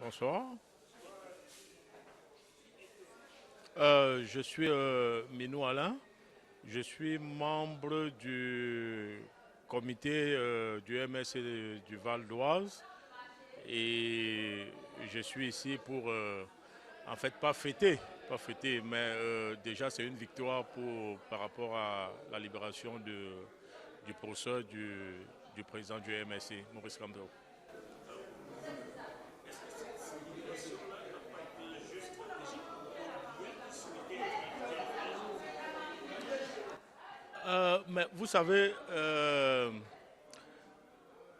Bonsoir. Je suis Minou Alain. Je suis membre du comité du MSC du Val d'Oise et je suis ici pour, en fait, pas fêter, mais déjà c'est une victoire par rapport à la libération du procès du président du MSC, Maurice Kamto. Mais vous savez,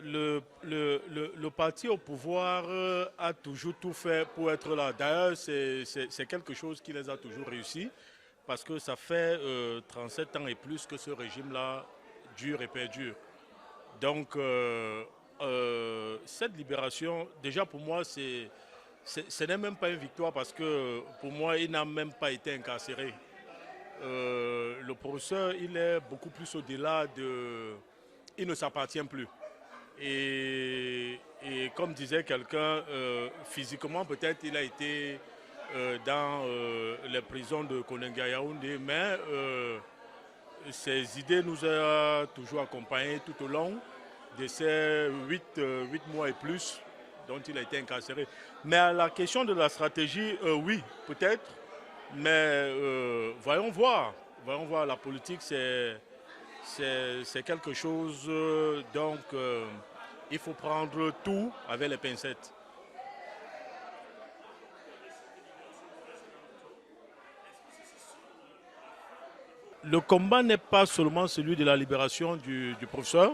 le parti au pouvoir a toujours tout fait pour être là. D'ailleurs, c'est quelque chose qui les a toujours réussi parce que ça fait 37 ans et plus que ce régime-là dure et perdure. Donc, cette libération, déjà pour moi, ce n'est même pas une victoire parce que pour moi, il n'a même pas été incarcéré. Le professeur, il est beaucoup plus au-delà de... Il ne s'appartient plus. Et comme disait quelqu'un, physiquement peut-être il a été dans les prisons de Konenga Yaoundé, mais ses idées nous ont toujours accompagnés tout au long de ces 8 mois et plus dont il a été incarcéré. Mais à la question de la stratégie, oui, peut-être, mais voyons voir. Voyons voir, la politique, c'est quelque chose, donc il faut prendre tout avec les pincettes. Le combat n'est pas seulement celui de la libération du professeur,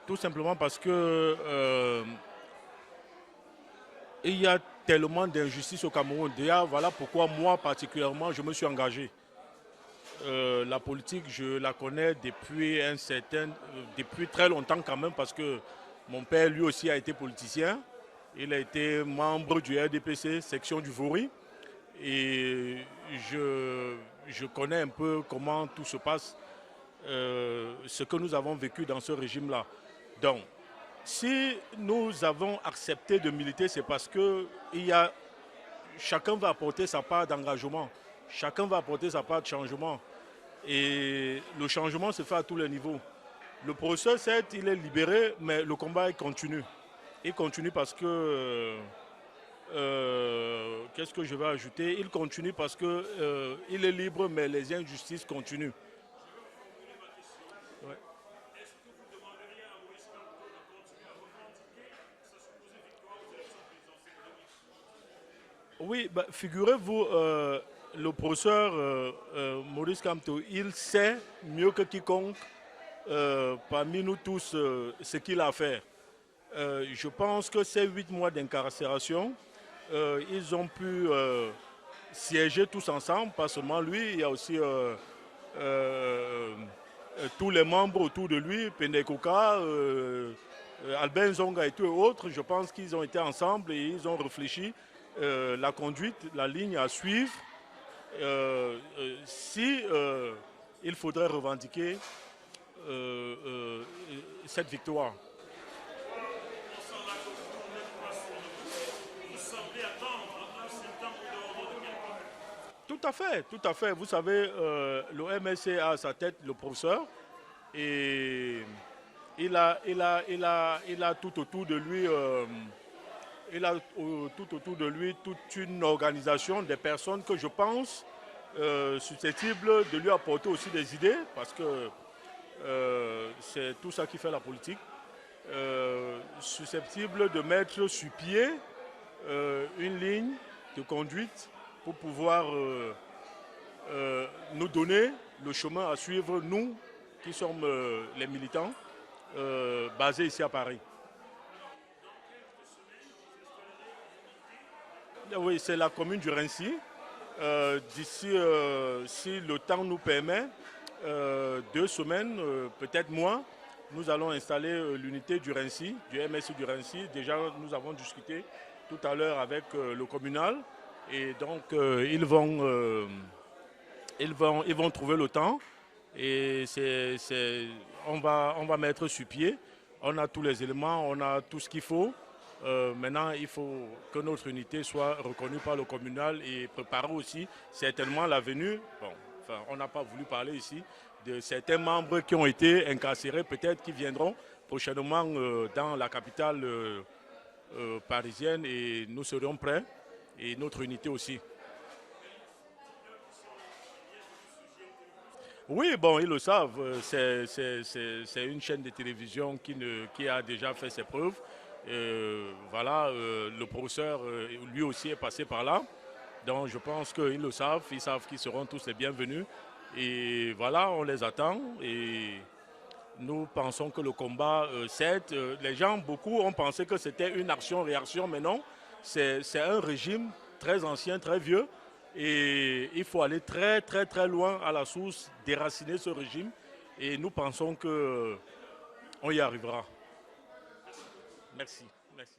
tout simplement parce que il y a tellement d'injustice au Cameroun. Déjà, voilà pourquoi moi particulièrement, je me suis engagé. La politique, je la connais depuis très longtemps quand même, parce que mon père lui aussi a été politicien. Il a été membre du RDPC, section du Vaury. Et je connais un peu comment tout se passe, ce que nous avons vécu dans ce régime-là. Donc, si nous avons accepté de militer, c'est parce que chacun va apporter sa part d'engagement, chacun va apporter sa part de changement. Et le changement se fait à tous les niveaux. Le procès, certes, il est libéré, mais le combat il continue. Il continue parce que, qu'est-ce que je vais ajouter? Il continue parce que il est libre, mais les injustices continuent. Ouais. Oui, bah, figurez-vous, le professeur Maurice Kamto, il sait mieux que quiconque parmi nous tous ce qu'il a à faire. Je pense que ces 8 mois d'incarcération, ils ont pu siéger tous ensemble, pas seulement lui, il y a aussi tous les membres autour de lui, Pendekoka, Albin Zonga et tous autres. Je pense qu'ils ont été ensemble et ils ont réfléchi la conduite, la ligne à suivre si il faudrait revendiquer cette victoire. Tout à fait, tout à fait. Vous savez, le MSC a à sa tête le professeur et il a tout autour de lui, tout autour de lui toute une organisation des personnes que je pense susceptibles de lui apporter aussi des idées, parce que c'est tout ça qui fait la politique, susceptibles de mettre sur pied une ligne de conduite pour pouvoir nous donner le chemin à suivre, nous qui sommes les militants basés ici à Paris. Oui, c'est la commune du Raincy. D'ici, si le temps nous permet, 2 semaines, peut-être moins, nous allons installer l'unité du Raincy, du MSI du Raincy. Déjà, nous avons discuté tout à l'heure avec le communal. Et donc, ils vont trouver le temps. Et on va mettre sur pied. On a tous les éléments, on a tout ce qu'il faut. Maintenant, il faut que notre unité soit reconnue par le communal et préparer aussi certainement la venue. Bon, enfin, on n'a pas voulu parler ici de certains membres qui ont été incarcérés, peut-être qui viendront prochainement dans la capitale parisienne et nous serons prêts et notre unité aussi. Oui, bon, ils le savent. C'est une chaîne de télévision qui a déjà fait ses preuves. Voilà, le professeur, lui aussi, est passé par là. Donc, je pense qu'ils le savent. Ils savent qu'ils seront tous les bienvenus. Et voilà, on les attend. Et nous pensons que le combat cède. Les gens, beaucoup ont pensé que c'était une action-réaction, mais non. C'est un régime très ancien, très vieux. Et il faut aller très, très, très loin à la source, déraciner ce régime. Et nous pensons qu'on y arrivera. Merci. Merci.